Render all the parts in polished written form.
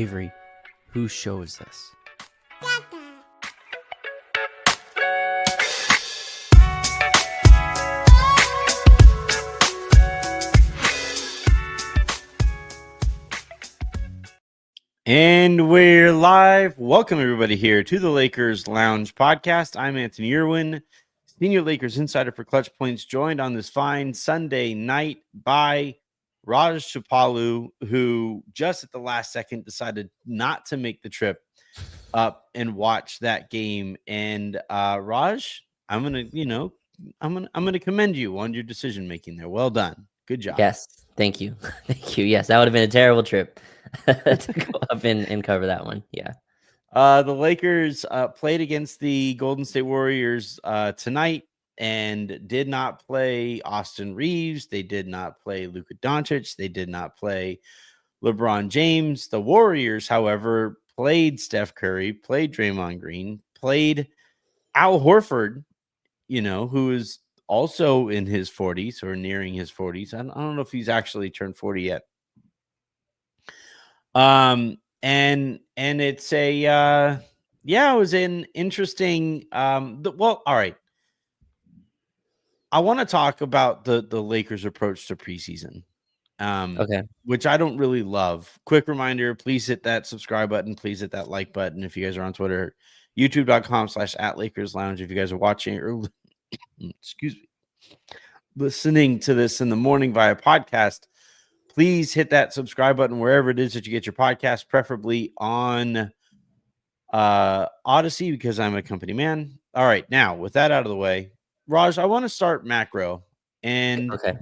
Avery, whose show is this? And we're live. Welcome, everybody, here to the Lakers Lounge podcast. I'm Anthony Irwin, Senior Lakers Insider for Clutch Points, joined on this fine Sunday night by Raj Chapalu, who just at the last second decided not to make the trip up and watch that game. And Raj, I'm gonna commend you on your decision making there. Well done. Good job. Yes, thank you. Thank you. Yes, that would have been a terrible trip to go up and cover that one. Yeah. The Lakers played against the Golden State Warriors tonight and did not play Austin Reaves. They did not play Luka Doncic. They did not play LeBron James. The Warriors, however, played Steph Curry, played Draymond Green, played Al Horford, who is also in his 40s or nearing his 40s. I don't know if he's actually turned 40 yet. And it's it was an interesting all right. I want to talk about the Lakers approach to preseason. Okay. Which I don't really love. Quick reminder, please hit that subscribe button, please hit that like button if you guys are on Twitter, youtube.com/@LakersLounge if you guys are watching or listening to this in the morning via podcast. Please hit that subscribe button wherever it is that you get your podcast, preferably on Odyssey, because I'm a company man. All right, now with that out of the way, Raj, I want to start macro, and Okay.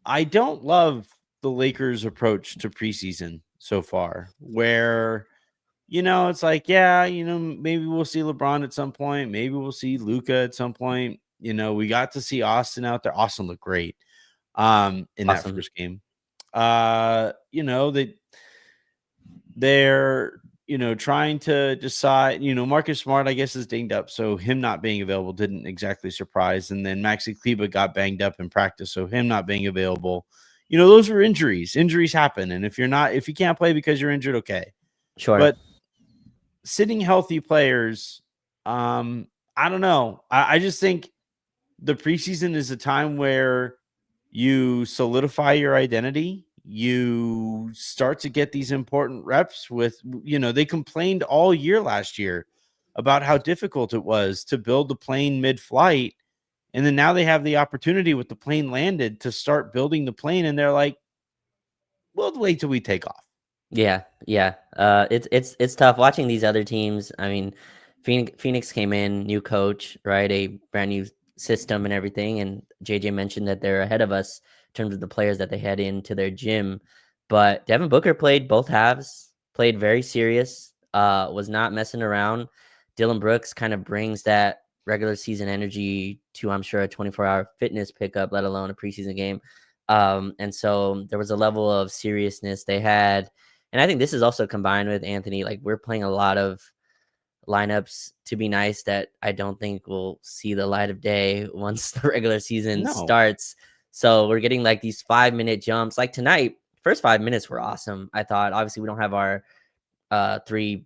I don't love the Lakers' approach to preseason so far, where it's like, maybe we'll see LeBron at some point, maybe we'll see Luka at some point. We got to see Austin out there. Austin looked great in that first game. They're trying to decide. Marcus Smart, I guess, is dinged up, so him not being available didn't exactly surprise. And then Maxi Kleber got banged up in practice, so him not being available, those are injuries. Injuries happen, and if you can't play because you're injured, okay, Sure. But sitting healthy players, I don't know. I just think the preseason is a time where you solidify your identity. You start to get these important reps with, they complained all year last year about how difficult it was to build the plane mid-flight. And then now they have the opportunity with the plane landed to start building the plane. And they're like, we'll wait till we take off. Yeah. It's tough watching these other teams. I mean, Phoenix came in, new coach, right? A brand new system and everything. And JJ mentioned that they're ahead of us in terms of the players that they had into their gym. But Devin Booker played both halves, played very serious, was not messing around. Dylan Brooks kind of brings that regular season energy to, I'm sure, a 24-hour fitness pickup, let alone a preseason game. And so there was a level of seriousness they had. And I think this is also combined with Anthony, like we're playing a lot of lineups to be nice that I don't think will see the light of day once the regular season starts. So we're getting like these 5-minute jumps. Like tonight, first 5 minutes were awesome. I thought, obviously we don't have our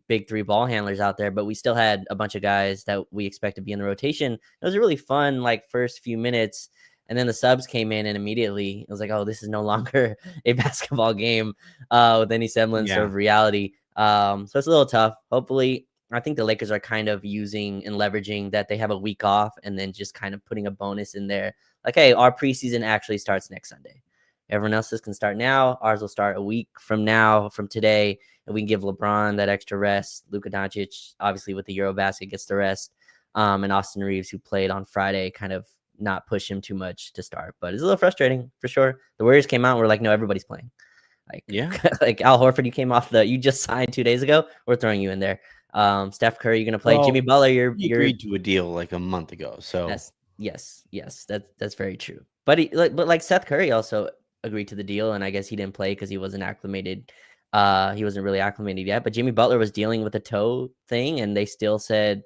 big three ball handlers out there, but we still had a bunch of guys that we expect to be in the rotation. It was a really fun, like first few minutes. And then the subs came in and immediately it was like, oh, this is no longer a basketball game with any semblance of reality. So it's a little tough. Hopefully, I think the Lakers are kind of using and leveraging that they have a week off and then just kind of putting a bonus in there. Like, hey, our preseason actually starts next Sunday. Everyone else's can start now. Ours will start a week from now, from today. And we can give LeBron that extra rest. Luka Doncic, obviously with the Eurobasket, gets the rest. And Austin Reaves, who played on Friday, kind of not push him too much to start. But it's a little frustrating for sure. The Warriors came out and were like, no, everybody's playing. Like, like Al Horford, you just signed 2 days ago. We're throwing you in there. Steph Curry, you're gonna play. Jimmy Butler, you're agreed to a deal like a month ago. So yes, that's very true. But like Seth Curry also agreed to the deal, and I guess he didn't play because he wasn't acclimated. He wasn't really acclimated yet. But Jimmy Butler was dealing with a toe thing, and they still said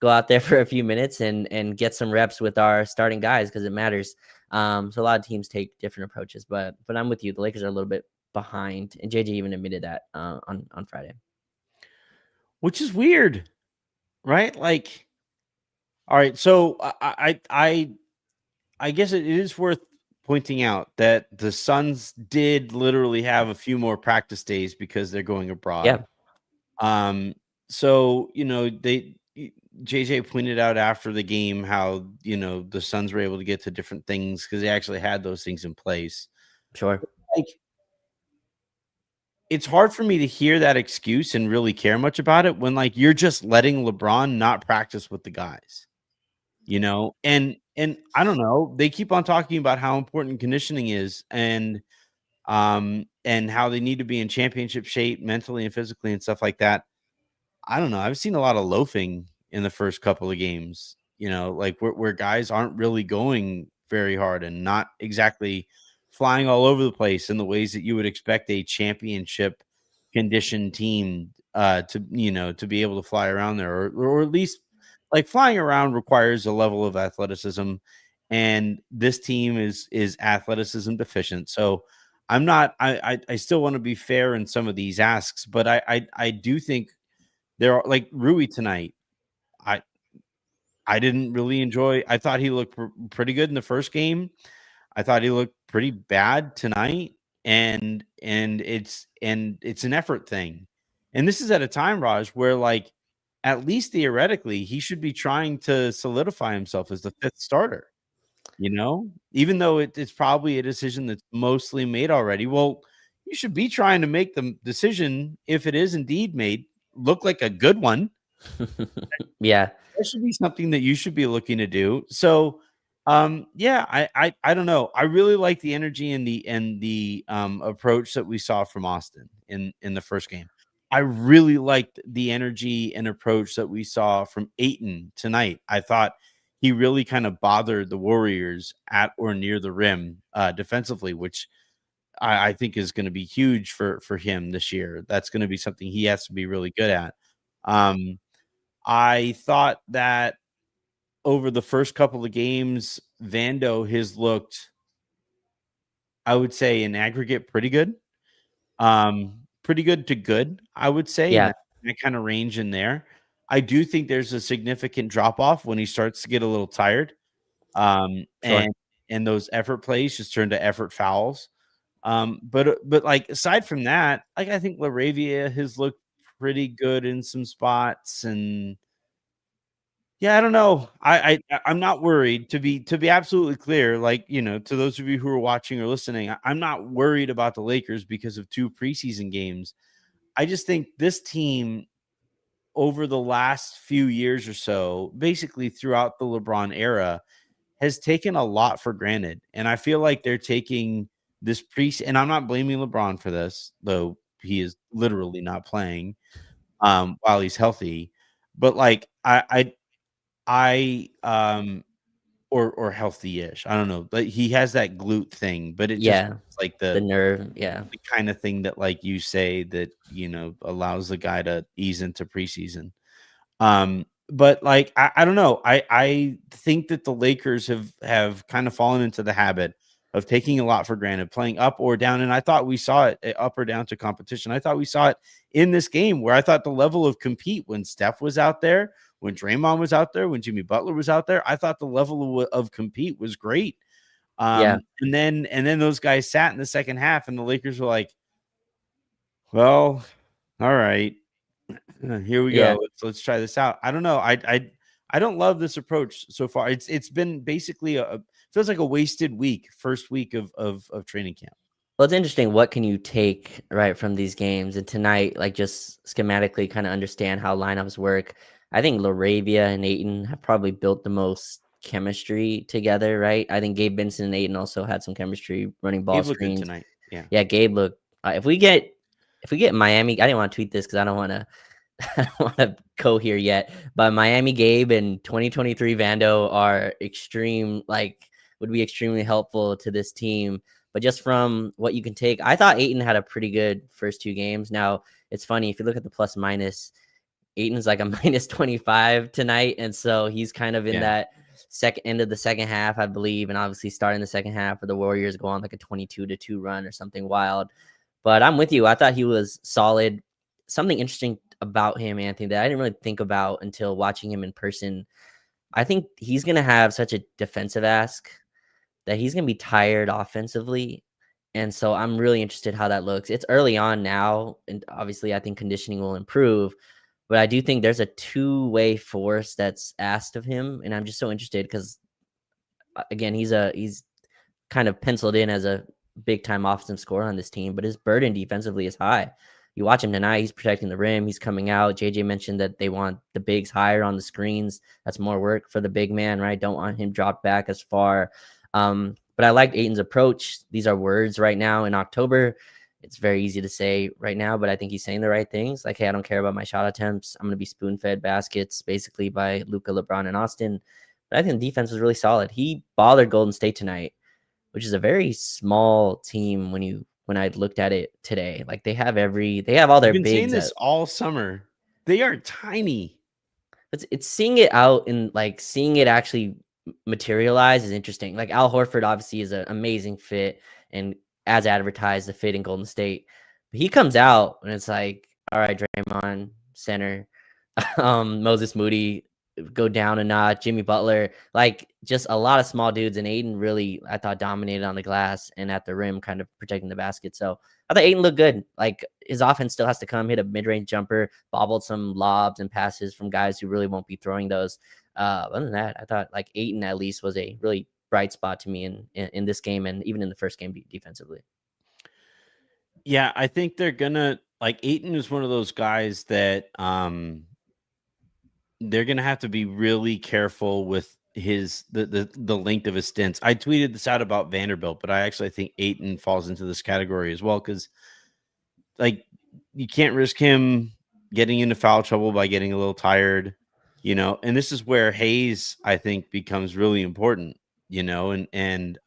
go out there for a few minutes and get some reps with our starting guys because it matters. So a lot of teams take different approaches, but I'm with you. The Lakers are a little bit behind, and JJ even admitted that on Friday. Which is weird, right? Like, all right, so I guess it is worth pointing out that the Suns did literally have a few more practice days because they're going abroad. Yeah, So, JJ pointed out after the game how, the Suns were able to get to different things because they actually had those things in place. sure. Like, it's hard for me to hear that excuse and really care much about it when, like, you're just letting LeBron not practice with the guys, and I don't know, they keep on talking about how important conditioning is and how they need to be in championship shape mentally and physically and stuff like that. I don't know. I've seen a lot of loafing in the first couple of games, like where guys aren't really going very hard and not exactly flying all over the place in the ways that you would expect a championship conditioned team to be able to fly around there, or at least like flying around requires a level of athleticism, and this team is athleticism deficient. So I'm not I still want to be fair in some of these asks, but I do think there are like Rui tonight. I I didn't really enjoy. I thought he looked pretty good in the first game. I thought he looked pretty bad tonight, and it's an effort thing. And this is at a time, Raj, where like at least theoretically he should be trying to solidify himself as the fifth starter. Even though it's probably a decision that's mostly made already. Well, you should be trying to make the decision, if it is indeed made, look like a good one. Yeah, That should be something that you should be looking to do. So, yeah, I don't know. I really like the energy and the approach that we saw from Austin in the first game. I really liked the energy and approach that we saw from Ayton tonight. I thought he really kind of bothered the Warriors at or near the rim defensively, which I think is going to be huge for him this year. That's going to be something he has to be really good at. Um, I thought that over the first couple of games, Vando has looked, I would say, in aggregate, pretty good. Pretty good to good, I would say, in yeah, that kind of range in there. I do think there's a significant drop off when he starts to get a little tired. Um, sure. and and those effort plays just turn to effort fouls. But like aside from that, like I think Laravia has looked pretty good in some spots, and yeah, I don't know. I'm not worried, to be absolutely clear, like, to those of you who are watching or listening, I'm not worried about the Lakers because of 2 preseason games. I just think this team over the last few years or so, basically throughout the LeBron era, has taken a lot for granted. And I feel like they're taking this and I'm not blaming LeBron for this, though he is literally not playing while he's healthy. But like or healthy-ish. I don't know, but he has that glute thing, but it just Yeah, like the the nerve. Yeah, the kind of thing that like you say that, allows the guy to ease into preseason. But like I don't know. I think that the Lakers have kind of fallen into the habit of taking a lot for granted, playing up or down. And I thought we saw it up or down to competition. I thought we saw it in this game where I thought the level of compete when Steph was out there, when Draymond was out there, when Jimmy Butler was out there, I thought the level of compete was great. yeah. And then those guys sat in the second half, and the Lakers were like, well, all right. Here we Yeah. go. Let's try this out. I don't know. I don't love this approach so far. It's been basically feels like a wasted week, first week of training camp. Well, it's interesting. What can you take right from these games? And tonight, like just schematically, kind of understand how lineups work. I think Laravia and Ayton have probably built the most chemistry together, right? I think Gabe Vincent and Ayton also had some chemistry running ball Gabe looked good screens. tonight. Yeah. Yeah, Gabe looked. If we get Miami, I didn't want to tweet this because I don't want to. I don't want to go here yet. But Miami Gabe and 2023 Vando are would be extremely helpful to this team. But just from what you can take, I thought Ayton had a pretty good first 2 games. Now it's funny if you look at the plus minus, Ayton's like a minus 25 tonight, and so he's kind of in Yeah. that second end of the second half, I believe, and obviously starting the second half for the Warriors go on like a 22-2 run or something wild. But I'm with you. I thought he was solid. Something interesting about him, Anthony, that I didn't really think about until watching him in person. I think he's going to have such a defensive ask that he's going to be tired offensively. And so I'm really interested how that looks. It's early on now, and obviously I think conditioning will improve, but I do think there's a two-way force that's asked of him, and I'm just so interested because again, he's kind of penciled in as a big time offensive scorer on this team, but his burden defensively is high. You watch him tonight, he's protecting the rim, he's coming out. JJ mentioned that they want the bigs higher on the screens. That's more work for the big man, right? Don't want him dropped back as far. But I liked Ayton's approach. These are words right now in October. It's very easy to say right now, but I think he's saying the right things. Like, hey, I don't care about my shot attempts. I'm going to be spoon-fed baskets basically by Luka, LeBron, and Austin. But I think the defense was really solid. He bothered Golden State tonight, which is a very small team when I looked at it today. Like they have all their You've been saying bigs. this all summer. They are tiny. It's seeing it out and like seeing it actually materialize is interesting. Like Al Horford obviously is an amazing fit and as advertised, the fit in Golden State. But he comes out and it's like, all right, Draymond, center, Moses Moody, go down a notch, Jimmy Butler, like just a lot of small dudes. And Ayton really, I thought, dominated on the glass and at the rim, kind of protecting the basket. So I thought Ayton looked good. Like his offense still has to come, hit a mid-range jumper, bobbled some lobs and passes from guys who really won't be throwing those. Other than that, I thought like Ayton at least was a really bright spot to me in this game and even in the first game defensively. Yeah, I think they're gonna like Ayton is one of those guys that they're gonna have to be really careful with the length of his stints. I tweeted this out about Vanderbilt, but I actually think Ayton falls into this category as well because like you can't risk him getting into foul trouble by getting a little tired, and this is where Hayes, I think, becomes really important, and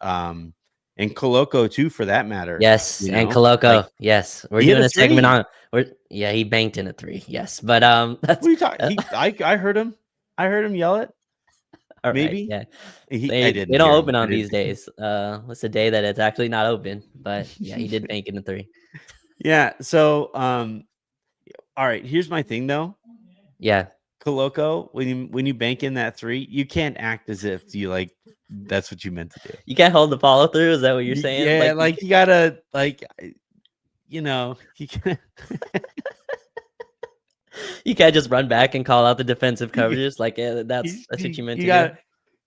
Koloko too, for that matter. Yes, and Like Koloko. Yes, we're he hit doing a a segment three. on. He banked in a 3. Yes, but What that's are you talking? I heard him. I heard him yell it. all right. Maybe Yeah, I they didn't don't hear him. open I on didn't. these days. What's the day that it's actually not open? But yeah, he did bank in a 3. Yeah. So all right. Here's my thing though. Yeah, Koloko, when you bank in that 3, you can't act as if you like that's what you meant to do. you can't hold the follow through. Is that what you're saying? Yeah, Like like you gotta you can't you can't just run back and call out the defensive you, coverages. Like that's you, what you meant you to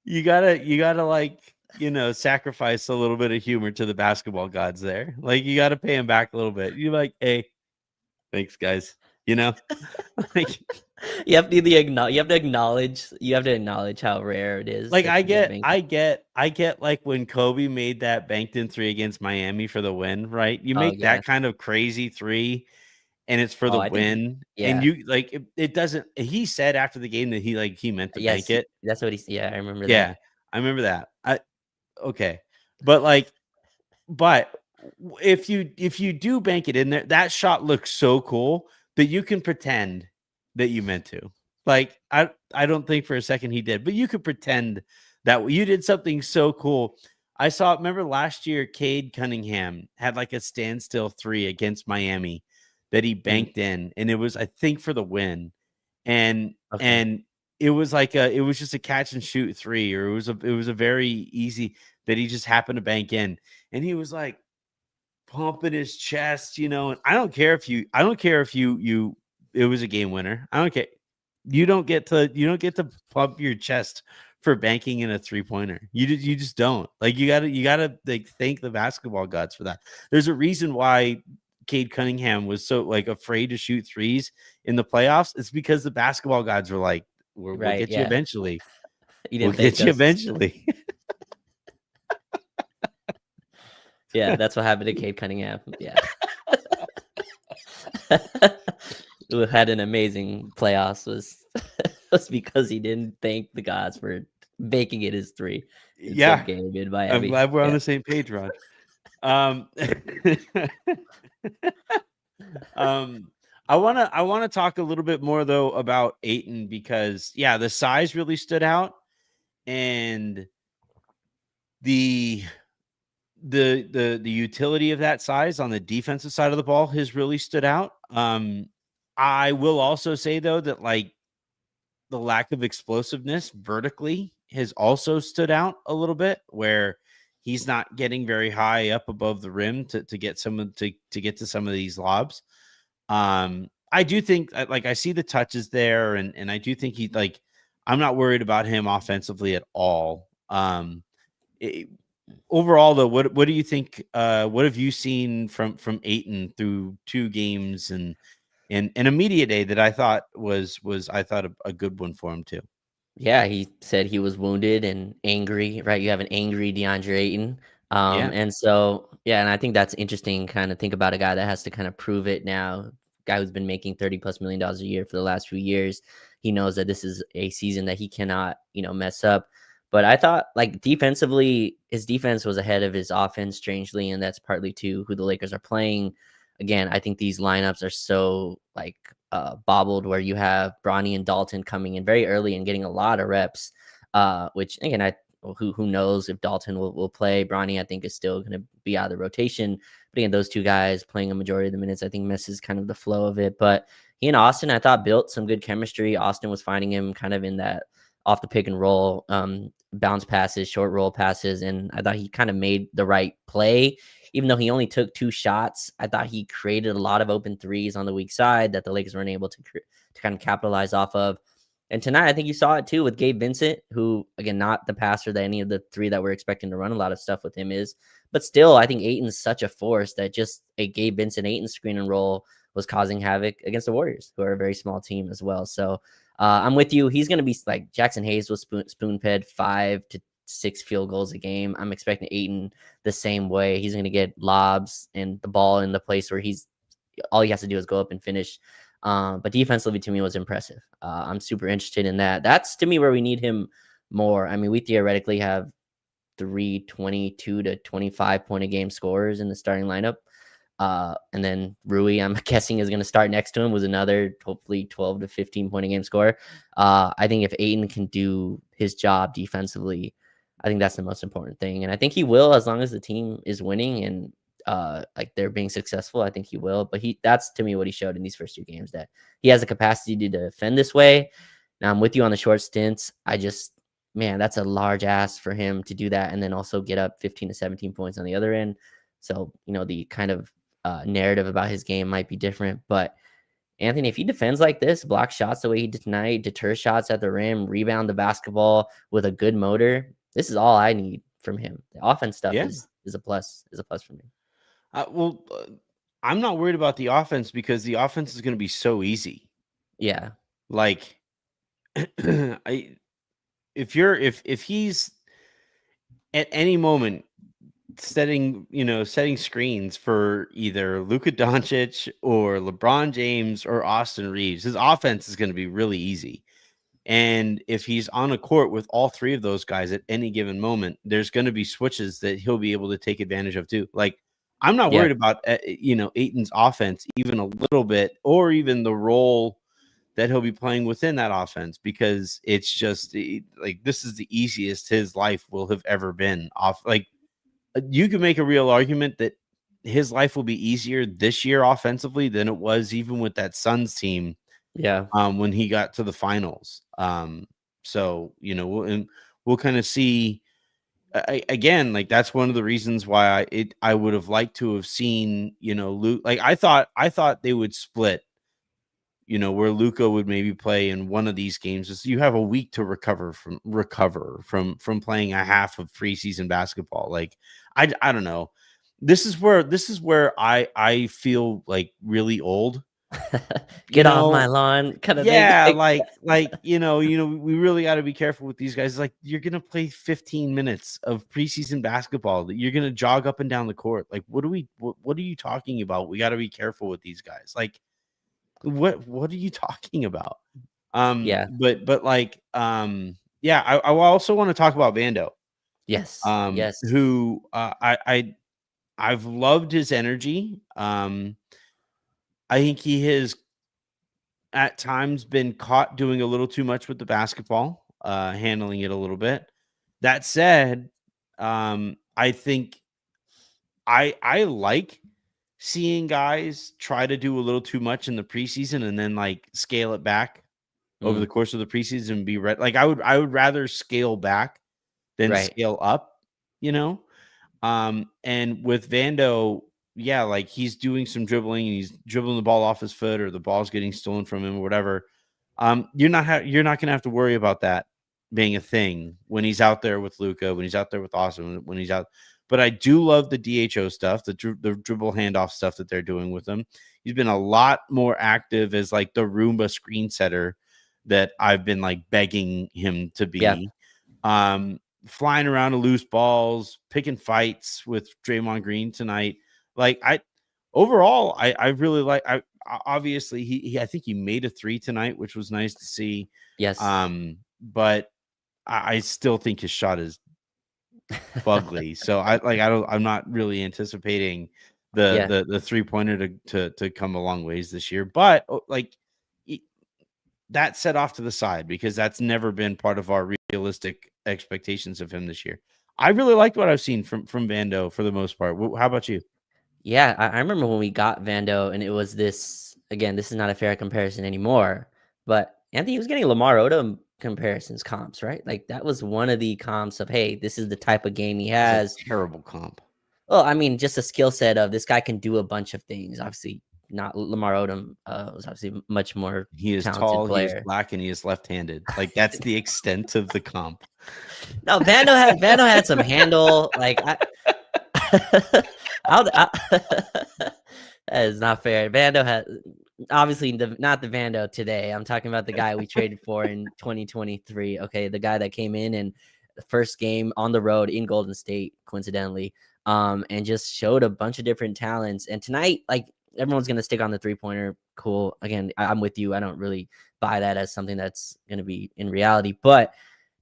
do. gotta you gotta like sacrifice a little bit of humor to the basketball gods there. Like you gotta pay them back a little bit. You're like, hey, thanks guys. Like You have to acknowledge how rare it is like that you get banked. I get like when Kobe made that banked in 3 against Miami for the win, right? You Oh make yeah. that kind of crazy 3 and it's for Oh, the I think win. And yeah. you like it doesn't he said after the game that he meant to bank Yes, it. that's what he's. Yeah, I remember that. Yeah, I remember that. Okay. But like but if you do bank it in there, that shot looks so cool that you can pretend that you meant to. Like I don't think for a second he did, but you could pretend that you did something so cool. Remember last year, Cade Cunningham had like a standstill 3 against Miami that he Mhm. banked in, and it was, I think, for the win. And Okay. and it was like it was just a catch and shoot 3, or it was a very easy that he just happened to bank in. And he was like pumping his chest, and I don't care if you it was a game winner. I don't care. You don't get to pump your chest for banking in a three-pointer. You just don't. Like you gotta like thank the basketball gods for that. There's a reason why Cade Cunningham was so like afraid to shoot threes in the playoffs. It's because the basketball gods were like, we'll Right. get you Yeah. eventually. You We'll didn't thank get you us. eventually. Yeah, that's what happened to Cade Cunningham. Yeah. Who had an amazing playoffs was because he didn't thank the gods for making it his 3 in some Yeah. game in I'm Miami. glad we're on Yeah. the same page, Rod. Um, I wanna talk a little bit more though about Ayton because the size really stood out, and the the utility of that size on the defensive side of the ball has really stood out. I will also say though that like the lack of explosiveness vertically has also stood out a little bit, where he's not getting very high up above the rim to get to get to some of these lobs. I do think like I see the touches there, and I do think he like I'm not worried about him offensively at all. It, overall though, what do you think? What have you seen from Ayton through 2 games and a media day that I thought was I thought a good one for him too? Yeah, he said he was wounded and angry, right? You have an angry DeAndre Ayton. Yeah, And so, yeah, and I think that's interesting. Kind of think about a guy that has to kind of prove it now. Guy who's been making $30+ million a year for the last few years. He knows that this is a season that he cannot, mess up. But I thought, like, defensively, his defense was ahead of his offense, strangely, and that's partly to who the Lakers are playing. Again, I think these lineups are so like bobbled, where you have Bronny and Dalton coming in very early and getting a lot of reps. Which again, who knows if Dalton will play. Bronny, I think, is still going to be out of the rotation. But again, those two guys playing a majority of the minutes, I think, messes kind of the flow of it. But he and Austin, I thought, built some good chemistry. Austin was finding him kind of in that off the pick and roll, bounce passes, short roll passes, and I thought he kind of made the right play. Even though he only took 2 shots, I thought he created a lot of open threes on the weak side that the Lakers weren't able to kind of capitalize off of. And tonight, I think you saw it too with Gabe Vincent, who, again, not the passer that any of the 3 that we're expecting to run a lot of stuff with him is. But still, I think Ayton's such a force that just a Gabe Vincent Ayton screen and roll was causing havoc against the Warriors, who are a very small team as well. So I'm with you. He's going to be like Jackson Hayes was spoon-fed 5 to 6 field goals a game. I'm expecting Ayton the same way. He's going to get lobs and the ball in the place where all he has to do is go up and finish. But defensively, to me, was impressive. I'm super interested in that. That's, to me, where we need him more. I mean, we theoretically have 3 22 to 25 point a game scorers in the starting lineup. And then Rui, I'm guessing, is going to start next to him, was another hopefully 12 to 15 point a game scorer. I think if Ayton can do his job defensively, I think that's the most important thing. And I think he will, as long as the team is winning and like they're being successful. I think he will. But that's to me what he showed in these first 2 games, that he has the capacity to defend this way. Now I'm with you on the short stints. Man, that's a large ask for him to do that and then also get up 15 to 17 points on the other end. So, the kind of narrative about his game might be different. But Anthony, if he defends like this, block shots the way he did tonight, deter shots at the rim, rebound the basketball with a good motor, this is all I need from him. The offense stuff yeah. is a plus for me. Well, I'm not worried about the offense because the offense is going to be so easy. Yeah. Like, if he's at any moment setting screens for either Luka Doncic or LeBron James or Austin Reaves, his offense is going to be really easy. And if he's on a court with all 3 of those guys at any given moment, there's going to be switches that he'll be able to take advantage of too. Like, I'm not Yeah. worried about Ayton's offense even a little bit, or even the role that he'll be playing within that offense, because it's just like this is the easiest his life will have ever been off. Like, you can make a real argument that his life will be easier this year offensively than it was even with that Suns team Yeah. when he got to the finals. So we'll kind of see. Again, like that's one of the reasons why I would have liked to have seen Luke. Like I thought they would split. Where Luka would maybe play in one of these games. Is you have a week to recover from playing a half of preseason basketball. Like I don't know. This is where I feel like really old. You Get off my know, lawn kind of thing. yeah, we really got to be careful with these guys. Like, you're gonna play 15 minutes of preseason basketball. That you're gonna jog up and down the court. Like, what are you talking about? We got to be careful with these guys. Like, what are you talking about? Yeah. But like, yeah, I also want to talk about Vando. Yes. Yes. Who I've loved his energy. I think he has at times been caught doing a little too much with the basketball, handling it a little bit. That said, I think I like seeing guys try to do a little too much in the preseason and then like scale it back over the course of the preseason and be ready. Like I would rather scale back than Right. scale up, you know? And with Vando, yeah, like he's doing some dribbling and he's dribbling the ball off his foot or the ball's getting stolen from him or whatever. You're not gonna have to worry about that being a thing when he's out there with Luka, when he's out there with Austin, when he's out. But I do love the DHO stuff, the dribble handoff stuff that they're doing with him. He's been a lot more active as like the Roomba screen setter that I've been like begging him to be. Yeah. Flying around to loose balls, picking fights with Draymond Green tonight. Like I really like. I obviously he I think he made a 3 tonight, which was nice to see. Yes. But I still think his shot is fugly. So I'm not really anticipating the 3-pointer to come a long ways this year. But like that set off to the side because that's never been part of our realistic expectations of him this year. I really liked what I've seen from Vando for the most part. How about you? Yeah, I remember when we got Vando, and it was this again. This is not a fair comparison anymore, but Anthony was getting Lamar Odom comparisons comps, right? Like that was one of the comps of, hey, this is the type of game he It's has. a terrible comp. Well, I mean, just a skill set of this guy can do a bunch of things. Obviously, not Lamar Odom was obviously much more He is talented tall, he is player. black, and he is left-handed. Like that's the extent of the comp. No, Vando had some handle. Like that is not fair. Vando had obviously not the Vando today. I'm talking about the guy we traded for in 2023. Okay, the guy that came in and the first game on the road in Golden State, coincidentally, and just showed a bunch of different talents. And tonight, like everyone's gonna stick on the 3-pointer. Cool. Again, I'm with you. I don't really buy that as something that's gonna be in reality, but.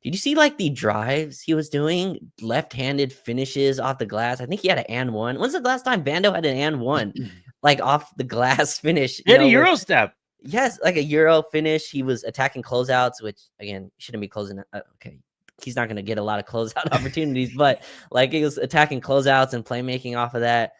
Did you see like the drives he was doing? Left-handed finishes off the glass. I think he had an and one. When's the last time Vando had an and one? Like off the glass finish. He had a Euro step. Yes, like a Euro finish. He was attacking closeouts, which again shouldn't be closing. Okay, he's not going to get a lot of closeout opportunities, but like he was attacking closeouts and playmaking off of that.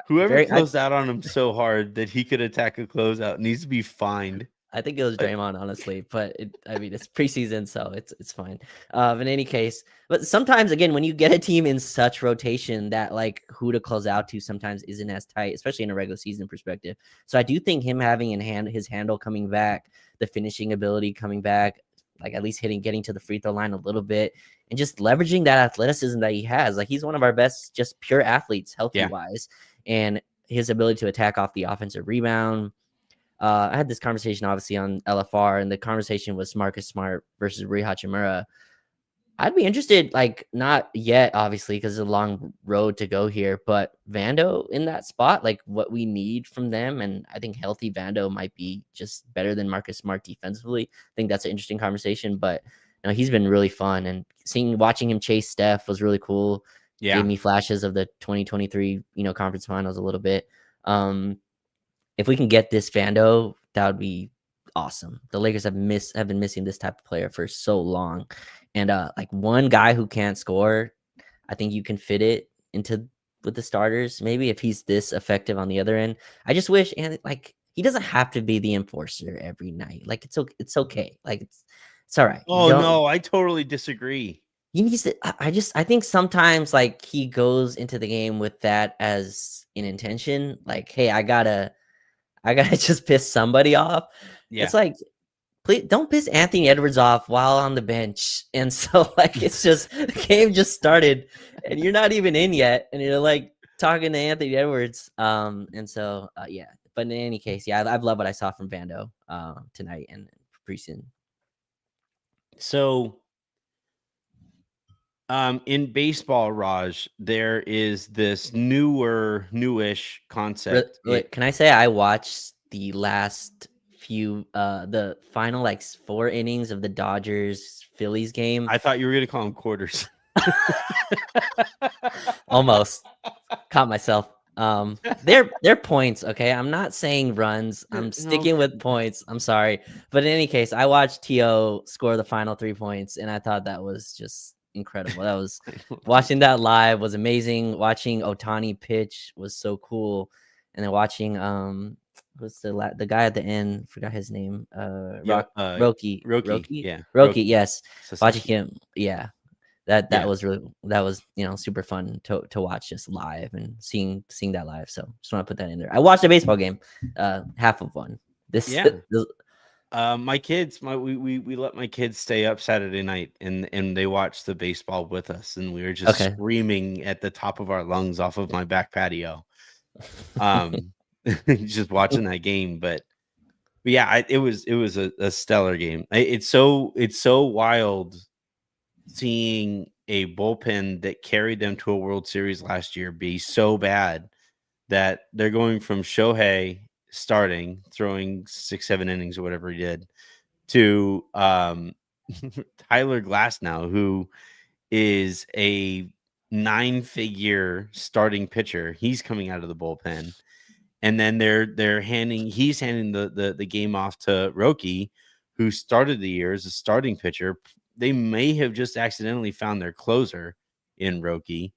Whoever closed out on him so hard that he could attack a closeout needs to be fined. I think it was Draymond, honestly, but I mean, it's preseason, so it's fine. In any case, but sometimes again, when you get a team in such rotation that like who to close out to sometimes isn't as tight, especially in a regular season perspective. So I do think him having his handle coming back, the finishing ability coming back, like at least getting to the free throw line a little bit, and just leveraging that athleticism that he has. Like he's one of our best, just pure athletes, healthy wise, and his ability to attack off the offensive rebound. I had this conversation obviously on LFR, and the conversation was Marcus Smart versus Rui Hachimura. I'd be interested, like not yet, obviously, because it's a long road to go here, but Vando in that spot, like what we need from them. And I think healthy Vando might be just better than Marcus Smart defensively. I think that's an interesting conversation, but you know, he's been really fun, and watching him chase Steph was really cool. Yeah. Gave me flashes of the 2023, conference finals a little bit. If we can get this Vando, that would be awesome. The Lakers have been missing this type of player for so long. And like one guy who can't score, I think you can fit it with the starters. Maybe if he's this effective on the other end. I just wish, and like he doesn't have to be the enforcer every night. Like it's okay. Like it's all right. Oh no, I totally disagree. He needs to. I think sometimes like he goes into the game with that as an intention. Like, hey, I gotta just piss somebody off. Yeah. It's like, please don't piss Anthony Edwards off while on the bench. And so like, it's just the game just started and you're not even in yet. And you're like talking to Anthony Edwards. And so, yeah, but in any case, yeah, I've loved what I saw from Vando tonight and preseason. So, in baseball, Raj, there is this newish concept. Can I say I watched the last few, the final like 4 innings of the Dodgers Phillies game? I thought you were going to call them quarters. Almost caught myself. They're points. Okay. I'm not saying runs. I'm sticking with points. I'm sorry. But in any case, I watched T.O. score the final 3 points and I thought that was just incredible. That was watching that live was amazing. Watching Otani pitch was so cool, and then watching what's the guy at the end? Forgot his name. Yo, Roki. Roki, Roki. yeah, Roki. Roki Yes, watching Sasaki. him. Yeah, that Yeah, was really that was super fun to watch just live and seeing that live. So just want to put that in there. I watched a baseball game, half of one. This, yeah. this My kids, we let my kids stay up Saturday night, and they watched the baseball with us, and we were just okay. screaming at the top of our lungs off of my back patio, um, just watching that game. But yeah, it was a stellar game. It's so wild seeing a bullpen that carried them to a World Series last year be so bad that they're going from Shohei starting, throwing 6, 7 innings or whatever he did, to Tyler Glass now, who is a 9-figure starting pitcher. He's coming out of the bullpen. And then he's handing the game off to Roki, who started the year as a starting pitcher. They may have just accidentally found their closer in Roki.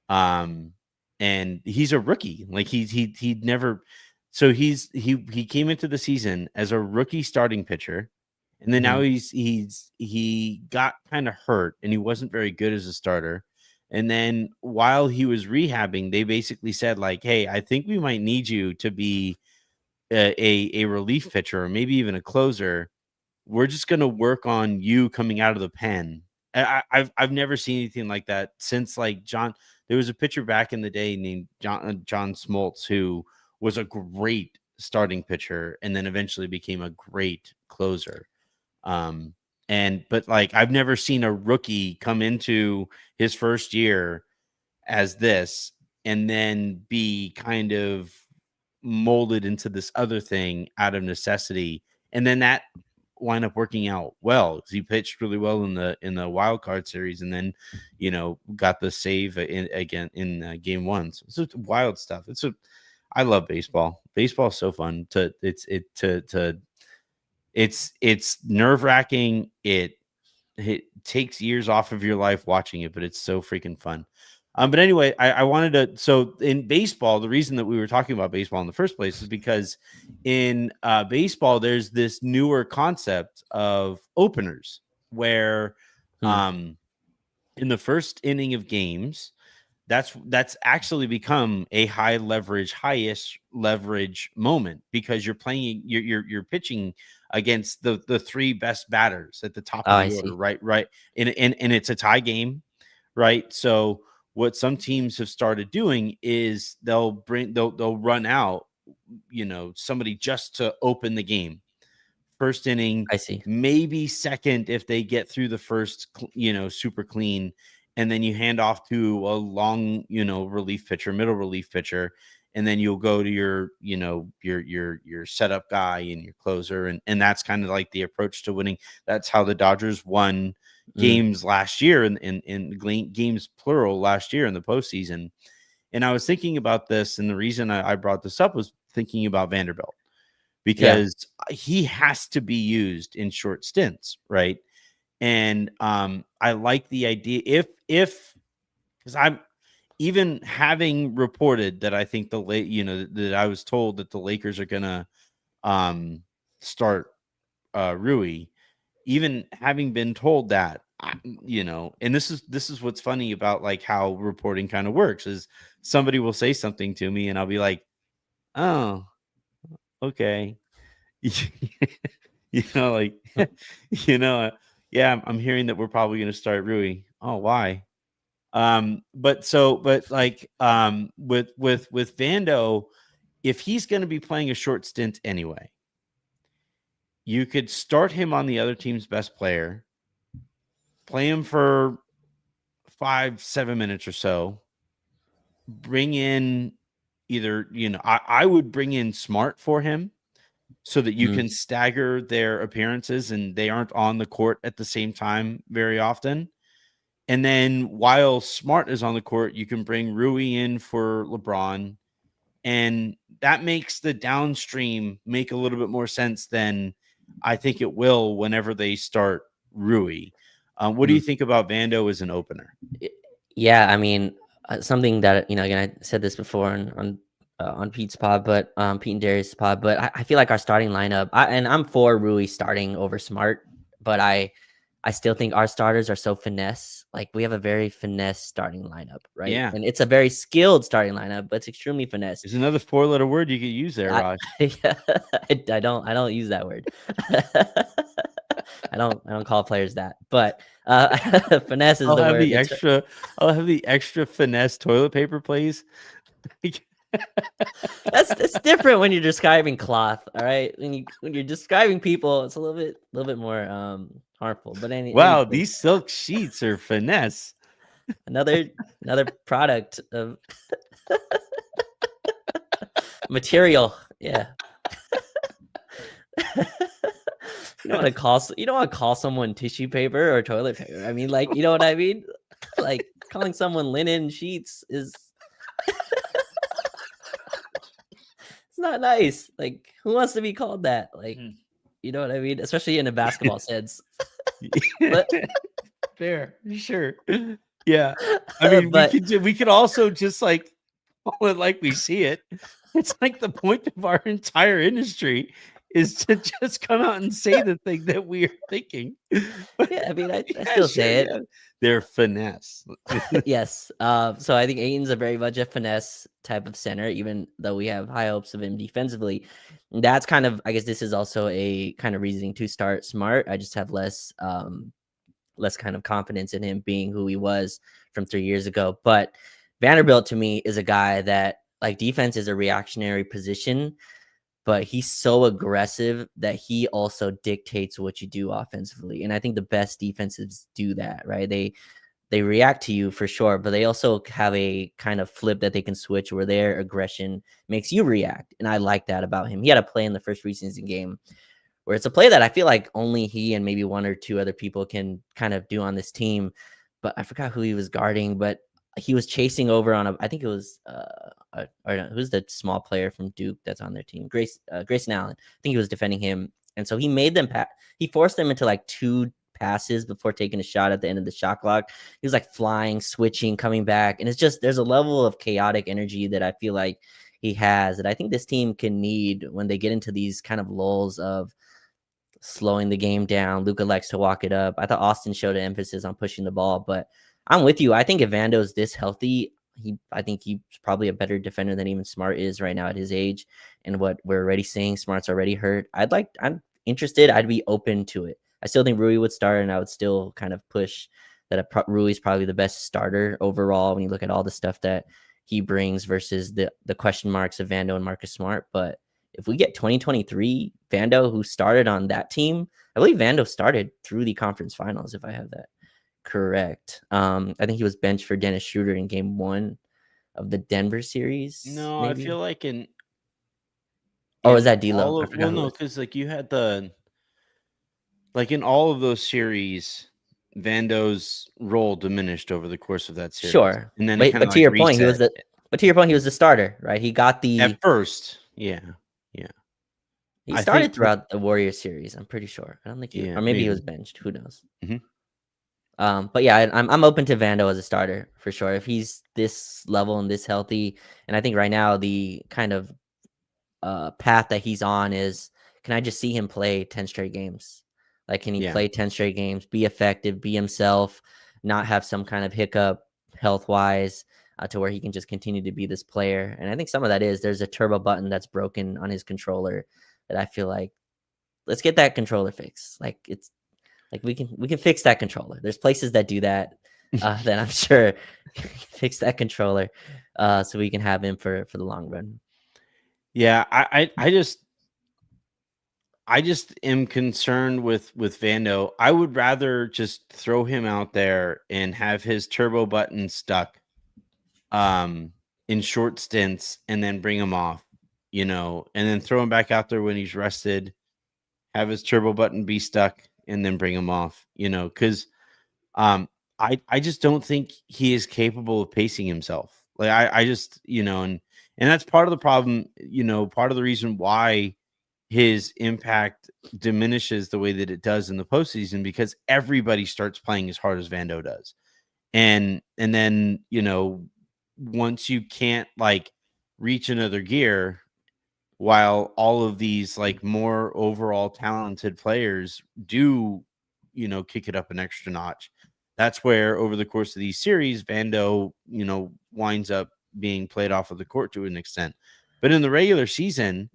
And he's a rookie. Like he'd never. So he came into the season as a rookie starting pitcher, and then now Mhm. he got kind of hurt, and he wasn't very good as a starter. And then while he was rehabbing, they basically said like, "Hey, I think we might need you to be a relief pitcher, or maybe even a closer. We're just going to work on you coming out of the pen." I've never seen anything like that since like John. There was a pitcher back in the day named John Smoltz who was a great starting pitcher and then eventually became a great closer. Um, but like I've never seen a rookie come into his first year as this and then be kind of molded into this other thing out of necessity, and then that wind up working out well because he pitched really well in the wild card series, and then got the save again in game one. So it's just wild stuff. I love baseball. Baseball is so fun. It's nerve wracking. It takes years off of your life watching it, but it's so freaking fun. But anyway, I wanted to. So in baseball, the reason that we were talking about baseball in the first place is because in baseball, there's this newer concept of openers where, Hmm. um, in the first inning of games, that's actually become a highest leverage moment because you're playing you're pitching against the three best batters at the top Oh, of I the order, see. right, and it's a tie game, right? So what some teams have started doing is they'll run out somebody just to open the game. First inning, I see. maybe second if they get through the first, super clean, and then you hand off to a long, relief pitcher, middle relief pitcher, and then you'll go to your setup guy and your closer, and that's kind of like the approach to winning. That's how the Dodgers won Mm. games last year, games plural last year in the postseason. And I was thinking about this, and the reason I brought this up was thinking about Vanderbilt Yeah, because he has to be used in short stints, right? And I like the idea if because I'm even having reported that I think that I was told that the Lakers are gonna um start Rui, even having been told that, and this is what's funny about like how reporting kind of works is somebody will say something to me and I'll be like, oh, okay. Like, you know, uh, yeah, I'm hearing that we're probably going to start Rui. Oh, why? But like, with Vando, if he's going to be playing a short stint anyway, you could start him on the other team's best player, play him for 5, 7 minutes or so, bring in I would bring in Smart for him so that you mm, can stagger their appearances and they aren't on the court at the same time very often. And then while Smart is on the court, you can bring Rui in for LeBron. And that makes the downstream make a little bit more sense than I think it will whenever they start Rui. What do you think about Vando as an opener? Yeah, I mean, something that again, I said this before on Pete's pod, but Pete and Darius' pod, but I feel like our starting lineup, and I'm for Rui starting over Smart, but I still think our starters are so finesse. Like we have a very finesse starting lineup, right? Yeah. And it's a very skilled starting lineup, but it's extremely finesse. There's another 4-letter word you could use there, Raj. Yeah, I don't use that word. I don't call players that, but finesse is the word. I'll have the extra finesse toilet paper, please. That's different when you're describing cloth. All right, when you're describing people, it's a little bit more harmful. But Wow, anything. these silk sheets are finesse. Another product of material. Yeah. You don't want to call someone tissue paper or toilet paper. I mean, like, you know what I mean? Like calling someone linen sheets is it's not nice. Like, who wants to be called that? Like, you know what I mean? Especially in a basketball sense. But fair, sure. Yeah. I mean, but we could also just like call it like we see it. It's like the point of our entire industry is to just come out and say the thing that we are thinking. yeah, I mean, I still say it. Yeah. They're finesse. Yes. So I think Ayton's a very much a finesse type of center, even though we have high hopes of him defensively. That's kind of, I guess this is also a kind of reasoning to start Smart. I just have less kind of confidence in him being who he was from 3 years ago. But Vanderbilt to me is a guy that, like, defense is a reactionary position, but he's so aggressive that he also dictates what you do offensively. And I think the best defenses do that, right? They react to you for sure, but they also have a kind of flip that they can switch where their aggression makes you react. And I like that about him. He had a play in the first preseason game where it's a play that I feel like only he and maybe one or two other people can kind of do on this team. But I forgot who he was guarding, but he was chasing over on I think it was who's the small player from Duke that's on their team? Grayson Allen. I think he was defending him. And so he made them he forced them into like 2 passes before taking a shot at the end of the shot clock. He was like flying, switching, coming back. And it's just, there's a level of chaotic energy that I feel like he has that I think this team can need when they get into these kind of lulls of slowing the game down. Luka likes to walk it up. I thought Austin showed an emphasis on pushing the ball, but I'm with you. I think if Vando's this healthy, I think he's probably a better defender than even Smart is right now at his age. And what we're already seeing, Smart's already hurt. I'm interested. I'd be open to it. I still think Rui would start, and I would still kind of push that Rui's probably the best starter overall when you look at all the stuff that he brings versus the question marks of Vando and Marcus Smart. But if we get 2023 Vando, who started on that team, I believe Vando started through the conference finals, if I have that correct. I think he was benched for Dennis Schroeder in game 1 of the Denver series. No, maybe? I feel like is that D'Lo? Well, no, because like you had in all of those series, Vando's role diminished over the course of that series. Sure, and then but to your point, he was the starter, right? He got at first, yeah. He started throughout the Warriors series. I'm pretty sure. I don't think or maybe he was benched. Who knows? Mm-hmm. But yeah, I'm open to Vando as a starter for sure. If he's this level and this healthy, and I think right now the kind of path that he's on is, can I just see him play 10 straight games? Like, can he play 10 straight games, be effective, be himself, not have some kind of hiccup health-wise, to where he can just continue to be this player? And I think some of that is there's a turbo button that's broken on his controller that I feel like, let's get that controller fixed. Like, it's like we can fix that controller. There's places that do that that I'm sure fix that controller so we can have him for the long run. Yeah, I just am concerned with Vando. I would rather just throw him out there and have his turbo button stuck in short stints and then bring him off, and then throw him back out there when he's rested, have his turbo button be stuck and then bring him off, because I just don't think he is capable of pacing himself. Like I just, and that's part of the problem, part of the reason why his impact diminishes the way that it does in the postseason because everybody starts playing as hard as Vando does. And then, once you can't like reach another gear, while all of these like more overall talented players do, kick it up an extra notch. That's where over the course of these series, Vando, winds up being played off of the court to an extent. But in the regular season,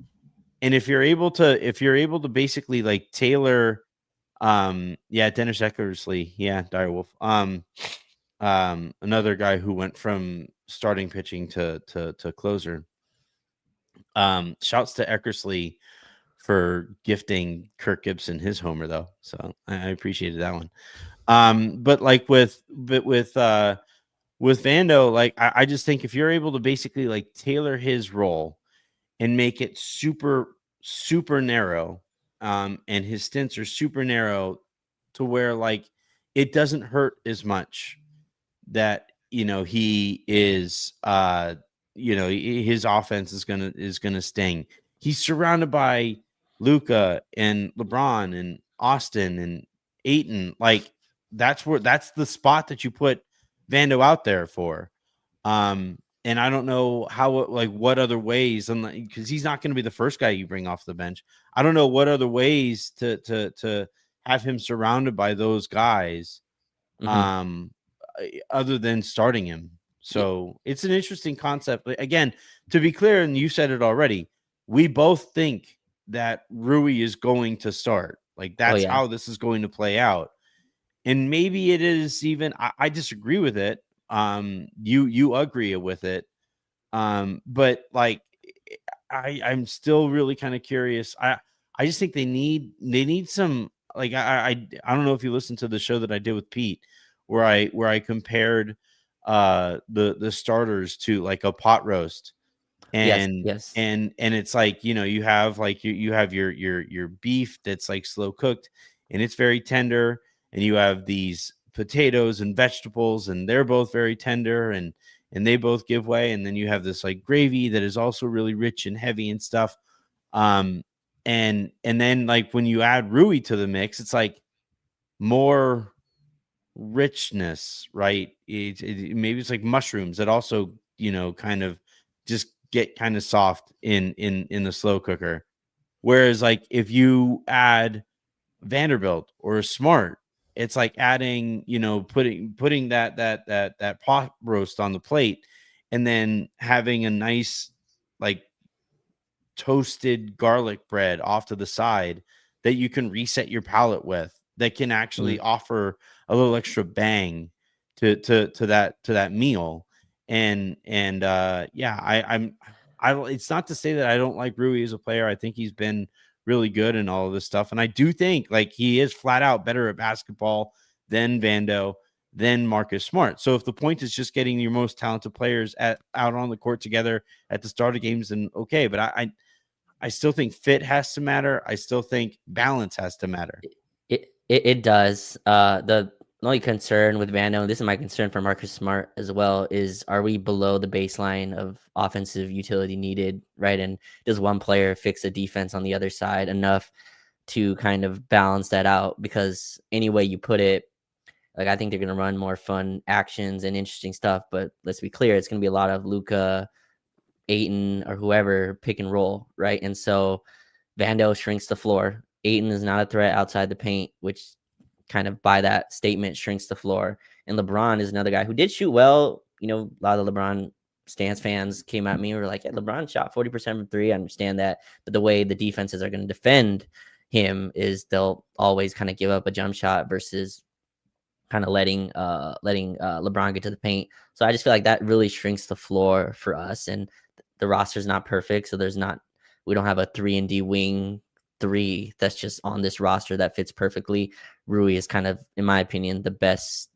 and if you're able to basically like tailor, Dennis Eckersley, Direwolf, another guy who went from starting pitching to closer. Shouts to Eckersley for gifting Kirk Gibson his homer though, so I appreciated that one. But like with Vando, like I just think if you're able to basically like tailor his role and make it super super narrow, and his stints are super narrow to where like it doesn't hurt as much that he is his offense is gonna sting. He's surrounded by Luka and LeBron and Austin and Ayton. Like that's the spot that you put Vando out there for. And I don't know what other ways, and because he's not going to be the first guy you bring off the bench. I don't know what other ways to have him surrounded by those guys, other than starting him. So it's an interesting concept. But again, to be clear, and you said it already, we both think that Rui is going to start. Like that's how this is going to play out. And maybe it is even, I disagree with it. You agree with it. But like, I'm still really kind of curious. I just think they need some, like, I don't know if you listened to the show that I did with Pete, where I compared the starters to like a pot roast. And yes. and it's like, you have like you have your beef that's like slow cooked and it's very tender, and you have these potatoes and vegetables and they're both very tender and they both give way, and then you have this like gravy that is also really rich and heavy and stuff. And then like when you add Rui to the mix, it's like more richness, right? Maybe it's like mushrooms that also, kind of just get kind of soft in the slow cooker. Whereas like if you add Vanderbilt or Smart, it's like adding, putting that pot roast on the plate and then having a nice like toasted garlic bread off to the side that you can reset your palate with, that can actually offer a little extra bang to that meal. And it's not to say that I don't like Rui as a player. I think he's been really good in all of this stuff, and I do think like he is flat out better at basketball than Vando, than Marcus Smart. So if the point is just getting your most talented players out on the court together at the start of games, then okay. But I still think fit has to matter. I still think balance has to matter. It does. The only concern with Vando, and this is my concern for Marcus Smart as well, is are we below the baseline of offensive utility needed, right? And does one player fix the defense on the other side enough to kind of balance that out? Because any way you put it, like I think they're going to run more fun actions and interesting stuff. But let's be clear, it's going to be a lot of Luka, Ayton, or whoever pick and roll, right? And so Vando shrinks the floor. Ayton is not a threat outside the paint, which kind of by that statement shrinks the floor. And LeBron is another guy who did shoot well. A lot of the LeBron stance fans came at me and were like, yeah, LeBron shot 40% from three. I understand that. But the way the defenses are going to defend him is they'll always kind of give up a jump shot versus kind of letting LeBron get to the paint. So I just feel like that really shrinks the floor for us. And the roster's not perfect. So we don't have a 3-and-D wing 3 that's just on this roster that fits perfectly. Rui is kind of, in my opinion, the best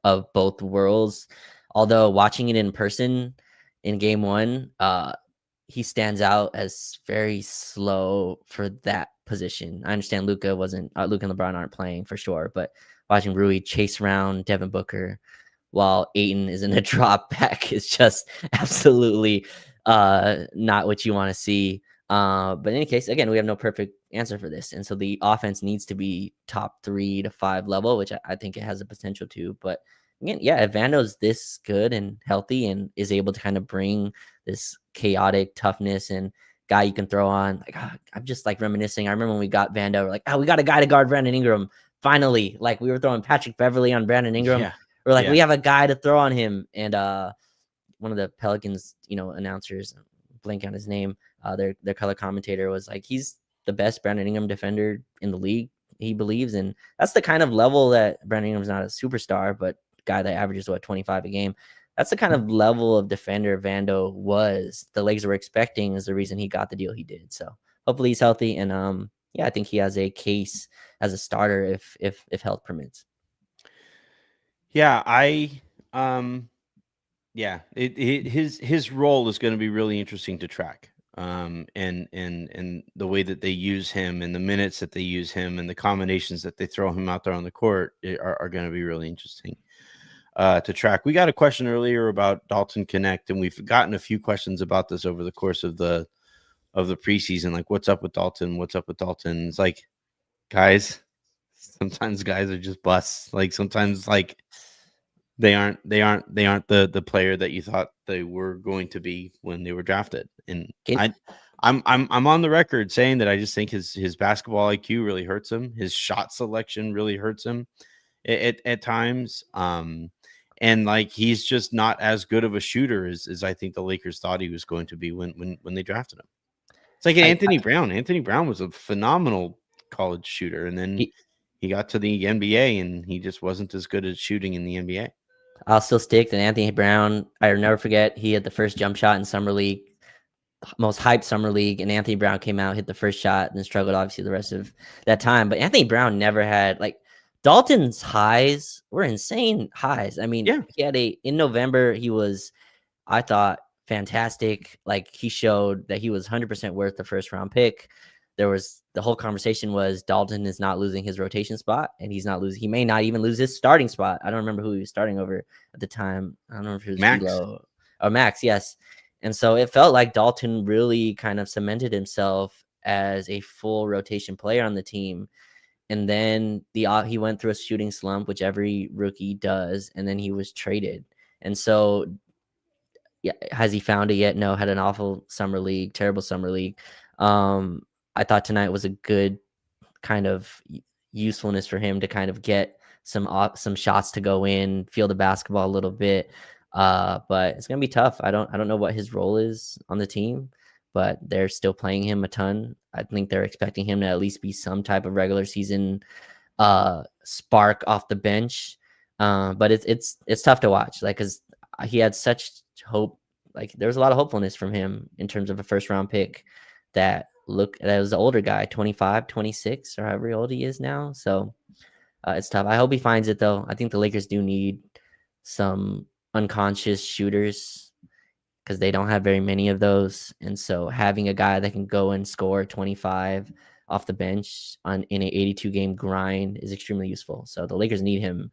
of both worlds. Although watching it in person in game 1, he stands out as very slow for that position. I understand Luka and LeBron aren't playing for sure, but watching Rui chase around Devin Booker while Ayton is in a drop back is just absolutely not what you want to see. But in any case, again, we have no perfect answer for this. And so the offense needs to be top 3 to 5 level, which I think it has the potential to. But again, yeah, if Vando's this good and healthy and is able to kind of bring this chaotic toughness and guy you can throw on, like, I'm just like reminiscing. I remember when we got Vando, we're like, we got a guy to guard Brandon Ingram. Finally, like we were throwing Patrick Beverly on Brandon Ingram. Yeah. We're like, Yeah. we have a guy to throw on him. And one of the Pelicans, announcers, blank on his name, their color commentator was like, he's the best Brandon Ingram defender in the league, he believes. And that's the kind of level that Brandon Ingram's not a superstar, but guy that averages 25 a game. That's the kind of level of defender Vando was. The Lakers were expecting is the reason he got the deal he did. So hopefully he's healthy. And I think he has a case as a starter if health permits. Yeah, his role is going to be really interesting to track. And the way that they use him and the minutes that they use him and the combinations that they throw him out there on the court are going to be really interesting to track. We got a question earlier about Dalton Knecht, and we've gotten a few questions about this over the course of the preseason. Like, what's up with Dalton? What's up with Dalton? It's like, guys, sometimes guys are just busts. Like sometimes like they aren't the player that you thought they were going to be when they were drafted. And I'm on the record saying that I just think his basketball IQ really hurts him. His shot selection really hurts him at times. And like he's just not as good of a shooter as I think the Lakers thought he was going to be when they drafted him. It's like Anthony Brown. Anthony Brown was a phenomenal college shooter, and then he got to the NBA and he just wasn't as good at shooting in the NBA. I'll still stick to Anthony Brown. I'll never forget he had the first jump shot in summer league, most hyped summer league, and Anthony Brown came out, hit the first shot, and struggled obviously the rest of that time. But Anthony Brown never had like Dalton's highs were insane highs. I mean, he had in November, he was, I thought, fantastic. Like he showed that he was 100% worth the first round pick. There was the whole conversation was Dalton is not losing his rotation spot, and he may not even lose his starting spot. I don't remember who he was starting over at the time. I don't know if it was Max. D'Lo or Max. Yes. And so it felt like Dalton really kind of cemented himself as a full rotation player on the team. And then he went through a shooting slump, which every rookie does, and then he was traded. And so, yeah, has he found it yet? No, had an awful summer league, terrible summer league. I thought tonight was a good kind of usefulness for him to kind of get some shots to go in, feel the basketball a little bit. But it's gonna be tough. I don't know what his role is on the team, but they're still playing him a ton. I think they're expecting him to at least be some type of regular season spark off the bench. But it's tough to watch, like, because he had such hope. Like there was a lot of hopefulness from him in terms of a first round pick that was the older guy, 25, 26, or however old he is now. So it's tough. I hope he finds it though. I think the Lakers do need some unconscious shooters because they don't have very many of those. And so having a guy that can go and score 25 off the bench in an 82 game grind is extremely useful. So the Lakers need him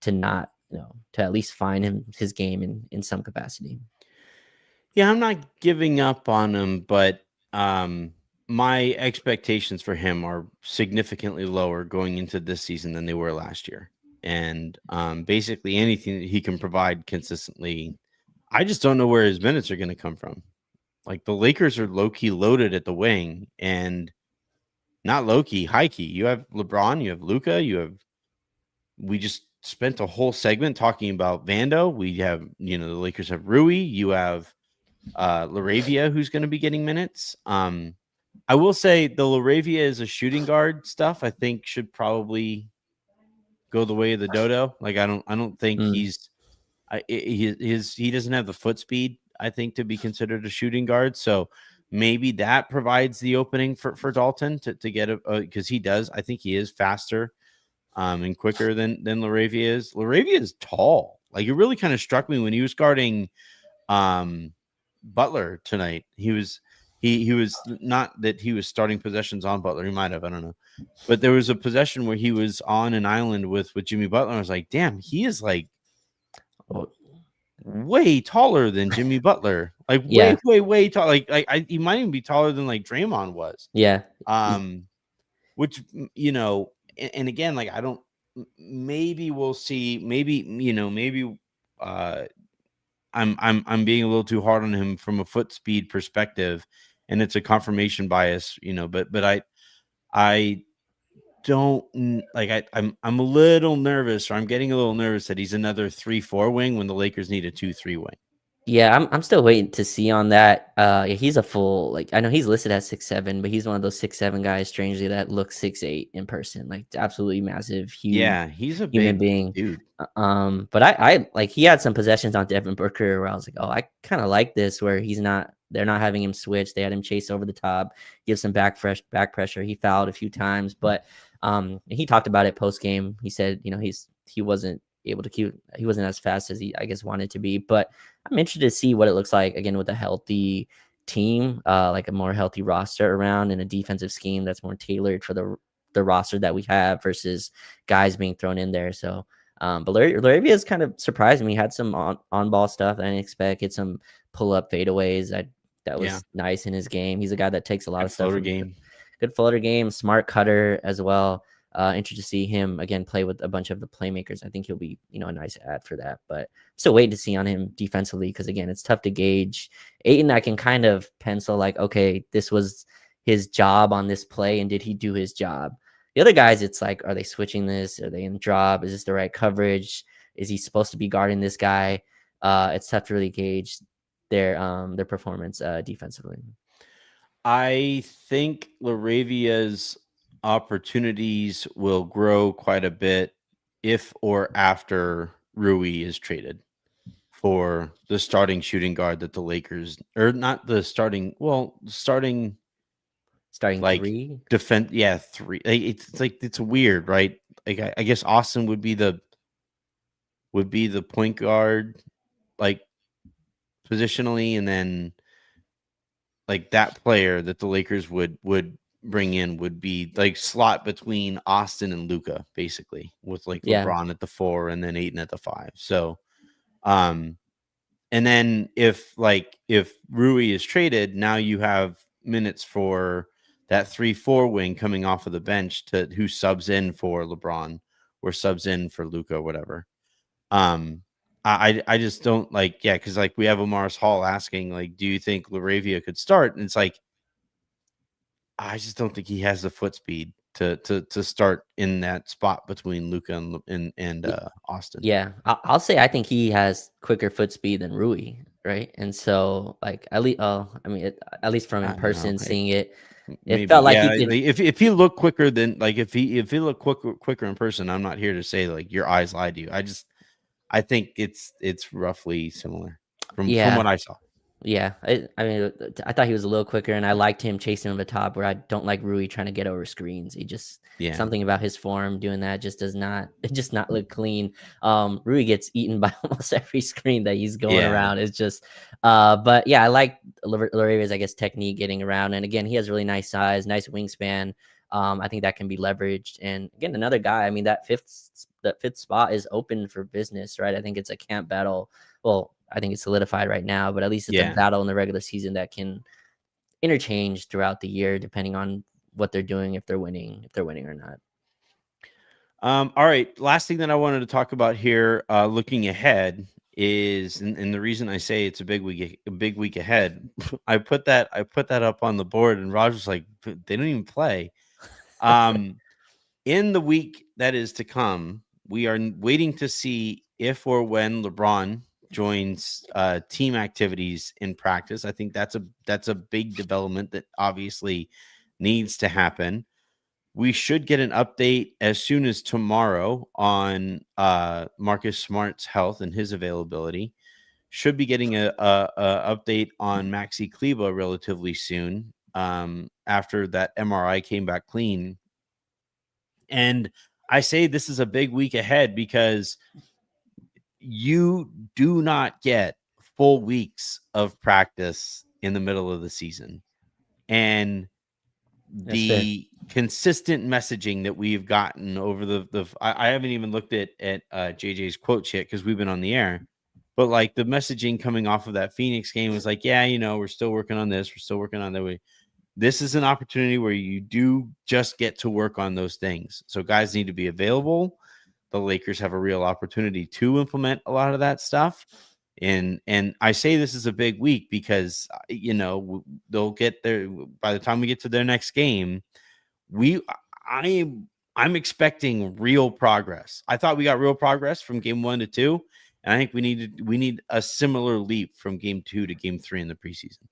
to not, to at least find his game in some capacity. Yeah, I'm not giving up on him, but my expectations for him are significantly lower going into this season than they were last year. And basically anything that he can provide consistently, I just don't know where his minutes are going to come from. Like the Lakers are low-key loaded at the wing, and not low-key, high-key. You have LeBron, you have Luka, we just spent a whole segment talking about Vando. We have, the Lakers have Rui, you have Laravia, who's going to be getting minutes. I will say the Laravia is a shooting guard stuff, I think should probably go the way of the dodo. Like I don't think he doesn't have the foot speed, I think, to be considered a shooting guard. So maybe that provides the opening for Dalton to get because he does. I think he is faster and quicker than Laravia is. Laravia is tall. Like it really kind of struck me when he was guarding Butler tonight. He was not that he was starting possessions on Butler. He might have, I don't know. But there was a possession where he was on an island with Jimmy Butler. I was like, damn, he is like way taller than Jimmy Butler. Like way, Yeah, way tall. He might even be taller than like Draymond was. yeah, Which and again, like I don't. Maybe we'll see. Maybe maybe uh, I'm being a little too hard on him from a foot speed perspective, and it's a confirmation bias. But I don't I'm a little nervous, or I'm getting a little nervous that he's another 3-4 wing when the Lakers need a 2-3 wing. yeah. I'm still waiting to see on that. Yeah, he's a full, like, I know he's listed as 6'7", but he's one of those 6'7" guys, strangely, that looks 6'8" in person. Like, absolutely massive, huge Yeah, he's a human big being. dude. But I like, he had some possessions on Devin Booker where I was like, oh, I kind of like this, where they're not having him switch. They had him chase over the top, give some back pressure. He fouled a few times, but he talked about it post game. He said, he wasn't able to he wasn't as fast as he, I guess, wanted to be. But I'm interested to see what it looks like again with a healthy team, like a more healthy roster around, and a defensive scheme that's more tailored for the roster that we have versus guys being thrown in there. So but Larry has kind of surprised me. He had some on ball stuff that I didn't expect. Hit some pull up fadeaways that Yeah, was nice in his game. He's a guy that takes a lot good of stuff floater from game. good floater game, smart cutter as well. Interested to see him again play with a bunch of the playmakers. I think he'll be a nice add for that. But still waiting to see on him defensively, because again, it's tough to gauge. Ayton, I can kind of pencil like, okay, this was his job on this play, and did he do his job? The other guys, it's like, are they switching this? Are they in drop? Is this the right coverage? Is he supposed to be guarding this guy? It's tough to really gauge their performance defensively. I think Laravia's opportunities will grow quite a bit if or after Rui is traded for the starting shooting guard that the Lakers, or not the starting, well, starting Starting like three, defense. Yeah, three. It's like it's weird, right? Like I guess Austin would be the point guard, like positionally, and then like that player that the Lakers would bring in would be like slot between Austin and Luka, basically, with like yeah, LeBron at the 4 and then Ayton at the 5. So, um, and then if Rui is traded, now you have minutes for that 3-4 wing coming off of the bench to who subs in for LeBron or subs in for Luka or whatever. Um, I just don't like, yeah, because like we have Amaris Hall asking, like, do you think Laravia could start? And it's like, I just don't think he has the foot speed to start in that spot between Luca and Austin. yeah. I'll say I think he has quicker foot speed than Rui, right? And so, like, at least, I mean, at least from I in don't know. person seeing it, it Maybe, felt like yeah. he could. Like, if he looked quicker than, like, if he looked quicker in person, I'm not here to say like your eyes lied to you. I think it's roughly similar from Yeah, what I saw. yeah. I mean, I thought he was a little quicker, and I liked him chasing him to the top. Where I don't like Rui trying to get over screens. He just, Yeah, something about his form doing that just does not it just not look clean. Rui gets eaten by almost every screen that he's going yeah, around. It's just, but yeah, I like Laravia's, I guess, technique getting around, and again, he has really nice size, nice wingspan. I think that can be leveraged. And again, another guy. I mean, that fifth spot is open for business, right? I think it's a camp battle. Well, I think it's solidified right now, but at least it's a yeah. battle in the regular season that can interchange throughout the year depending on what they're doing, if they're winning or not. All right. Last thing that I wanted to talk about here, looking ahead, is and the reason I say it's a big week ahead. I put that up on the board, and Roger's like, they don't even play. Um, in the week that is to come, we are waiting to see if or when LeBron joins team activities in practice. I think that's a big development that obviously needs to happen. We should get an update as soon as tomorrow on Marcus Smart's health and his availability. Should be getting a update on Maxi Kleba relatively soon, after that MRI came back clean. And I say this is a big week ahead because you do not get full weeks of practice in the middle of the season. And That's fair. the consistent messaging that we've gotten over the I haven't even looked at JJ's quotes yet because we've been on the air. But like the messaging coming off of that Phoenix game was like, yeah, we're still working on this. We're still working on that way. This is an opportunity where you do just get to work on those things. So guys need to be available. The Lakers have a real opportunity to implement a lot of that stuff. And I say this is a big week because they'll get there by the time we get to their next game. I'm expecting real progress. I thought we got real progress from game 1 to 2, and I think we need a similar leap from game 2 to game 3 in the preseason.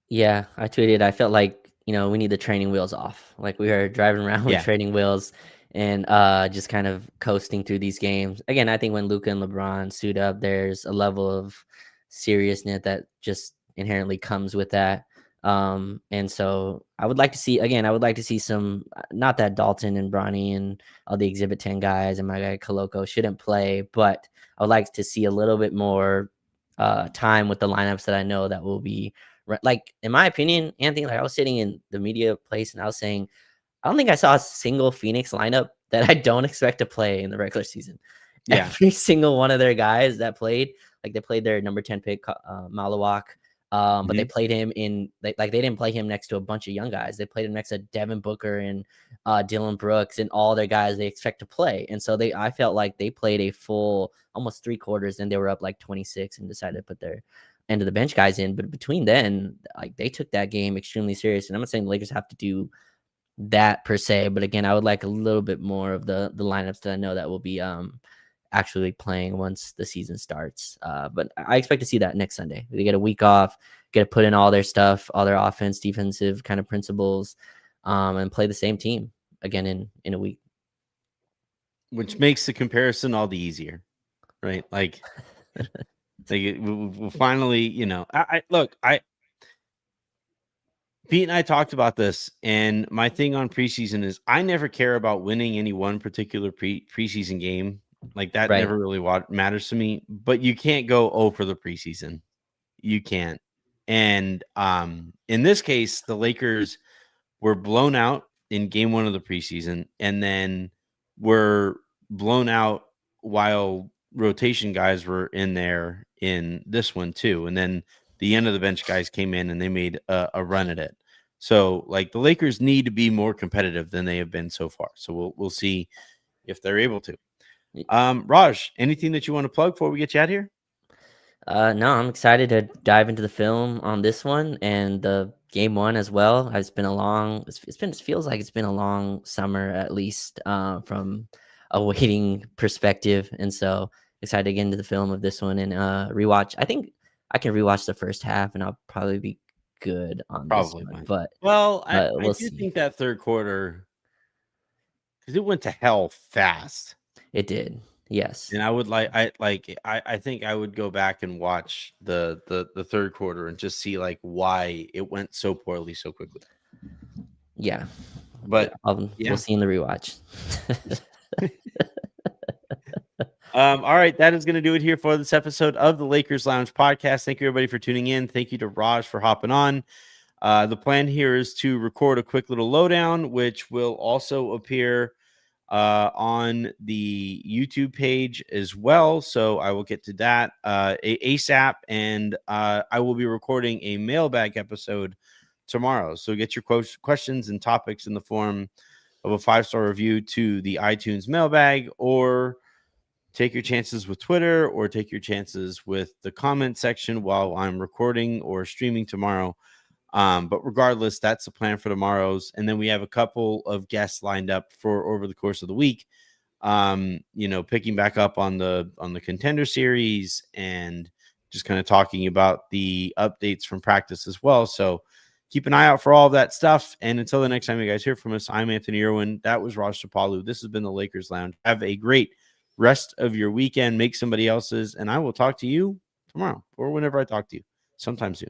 Yeah, I tweeted. I felt like we need the training wheels off. Like we are driving around with Yeah. training wheels and just kind of coasting through these games. Again, I think when Luka and LeBron suit up, there's a level of seriousness that just inherently comes with that. And so I would like to see some, not that Dalton and Bronny and all the Exhibit 10 guys and my guy Koloko shouldn't play, but I would like to see a little bit more time with the lineups that I know that will be like, in my opinion, Anthony, like I was sitting in the media place and I was saying, I don't think I saw a single Phoenix lineup that I don't expect to play in the regular season. Yeah. Every single one of their guys that played, like they played their number 10 pick, Malawak. But they played him they didn't play him next to a bunch of young guys. They played him next to Devin Booker and Dylan Brooks and all their guys they expect to play. And so I felt like they played a full almost 3/4, and they were up like 26 and decided to put their end of the bench guys in. But between then, like they took that game extremely serious. And I'm not saying the Lakers have to do that per se, but again, I would like a little bit more of the lineups that I know that will be actually playing once the season starts. But I expect to see that next Sunday. They get a week off, get to put in all their stuff, all their offense, defensive kind of principles, and play the same team again in a week. Which makes the comparison all the easier, right? Like we'll finally, Pete and I talked about this, and my thing on preseason is I never care about winning any one particular preseason game. Like that Right. never really matters to me, but you can't go 0 for the preseason. You can't. And in this case, the Lakers were blown out in game 1 of the preseason, and then were blown out while rotation guys were in there in this one too. And then the end of the bench guys came in and they made a run at it. So like the Lakers need to be more competitive than they have been so far. So we'll see if they're able to. Raj, anything that you want to plug before we get you out here? No, I'm excited to dive into the film on this one and the game 1 as well. It feels like it's been a long summer, at least from a waiting perspective. And so excited to get into the film of this one and rewatch. I think I can rewatch the first half and I'll probably be good on Probably this one. fine. But I we'll do see. think that third quarter, because it went to hell fast. It did. Yes. And I think I would go back and watch the third quarter and just see like why it went so poorly so quickly. Yeah. But we'll see in the rewatch. All right, that is going to do it here for this episode of the Lakers Lounge podcast. Thank you everybody for tuning in. Thank you to Raj for hopping on. The plan here is to record a quick little lowdown, which will also appear on the YouTube page as well. So I will get to that ASAP, and I will be recording a mailbag episode tomorrow. So get your questions and topics in the form of a 5-star review to the iTunes mailbag, or take your chances with Twitter, or take your chances with the comment section while I'm recording or streaming tomorrow. But regardless, that's the plan for tomorrow's. And then we have a couple of guests lined up for over the course of the week. Picking back up on the contender series and just kind of talking about the updates from practice as well. So keep an eye out for all of that stuff. And until the next time you guys hear from us, I'm Anthony Irwin. That was Raj Chapalu. This has been the Lakers Lounge. Have a great rest of your weekend. Make somebody else's. And I will talk to you tomorrow or whenever I talk to you sometime soon.